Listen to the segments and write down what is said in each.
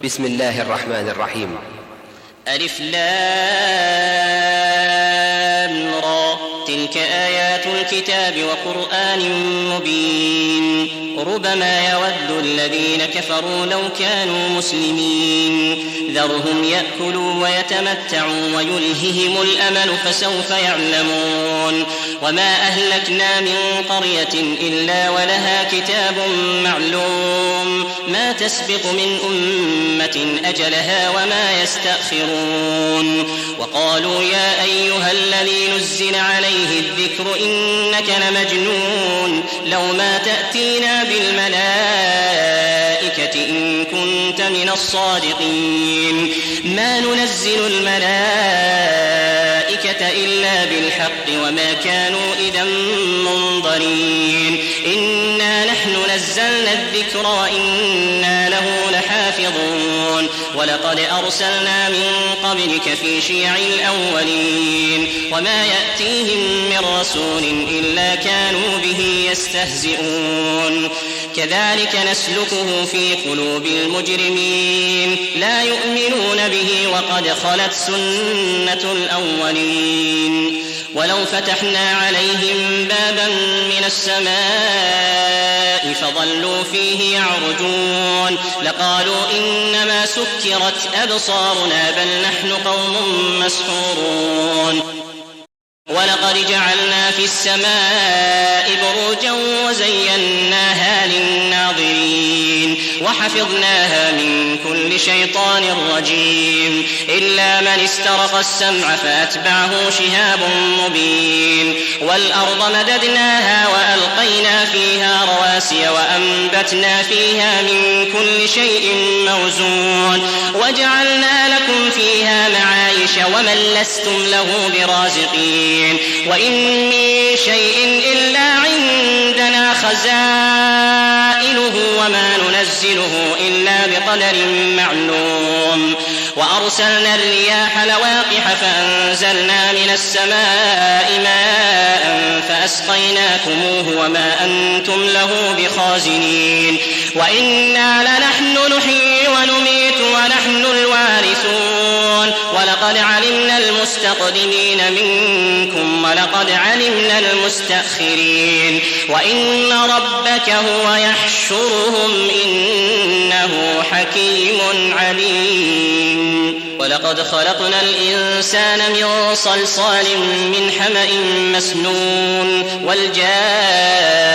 بسم الله الرحمن الرحيم. ألف لام را، تلك آيات الكتاب وقرآن مبين. ربما يود الذين كفروا لو كانوا مسلمين. ذرهم يأكلوا ويتمتعوا ويلههم الأمل فسوف يعلمون. وما أهلكنا من قرية إلا ولها كتاب معلوم، ما تسبق من أمة أجلها وما يستأخرون. وقالوا يا أيها الذي نزل عليه الذكر إنك لمجنون، لو ما تأتينا بالملائكة إن كنت من الصادقين. ما ننزل الملائكة إلا بالحق وما كانوا إذا منظرين. إنا نحن نزلنا الذكر وإنا له لحافظون. ولقد أرسلنا من قبلك في شيع الأولين، وما يأتيهم من رسول إلا كانوا به يستهزئون. كذلك نسلكه في قلوب المجرمين، لا يؤمنون به وقد خلت سنة الأولين. ولو فتحنا عليهم بابا من السماء فظلوا فيه يعرجون لقالوا إنما سكرت أبصارنا بل نحن قوم مسحورون. ولقد جعلنا في السماء بروجا وزيناها للناظرين وحفظناها من كل شيطان رجيم إلا من استرق السمع فأتبعه شهاب مبين. والأرض مددناها وألقينا فيها رواسي وأنبتنا فيها من كل شيء موزون وجعلنا لكم فيها معايش ومن لستم له برازقين. وإن من شيء إلا عندنا خزائنه وما ننزله إلا بقدر معلوم. وأرسلنا الرياح لواقح فأنزلنا من السماء ماء فأسقيناكموه وما أنتم له بخازنين. وإنا لنحن نحيي ونميت ونحن الوارثون. ولقد علمنا المستقدمين منكم ولقد علمنا المستأخرين. وإن ربك هو يحشرهم إنه حكيم عليم. ولقد خلقنا الإنسان من صلصال من حمأ مسنون والجان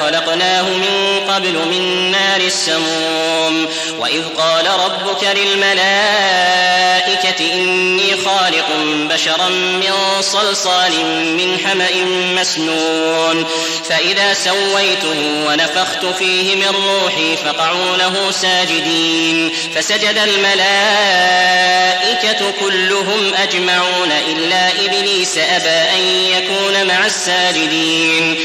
خلقناه من قبل من نار السموم. وإذ قال ربك للملائكة إني خالق بشرا من صلصال من حمأ مسنون فإذا سويته ونفخت فيه من روحي فقعوا له ساجدين. فسجد الملائكة كلهم أجمعون إلا إبليس أبى أن يكون مع الساجدين.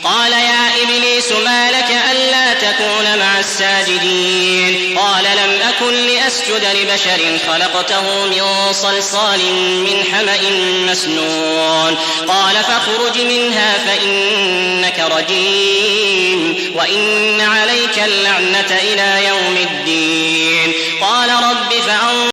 قال يا إبليس ما لك ألا تكون مع الساجدين؟ قال لم أكن لأسجد لبشر خلقته من صلصال من حمأ مسنون. قال فاخرج منها فإنك رجيم وإن عليك اللعنة إلى يوم الدين. قال رب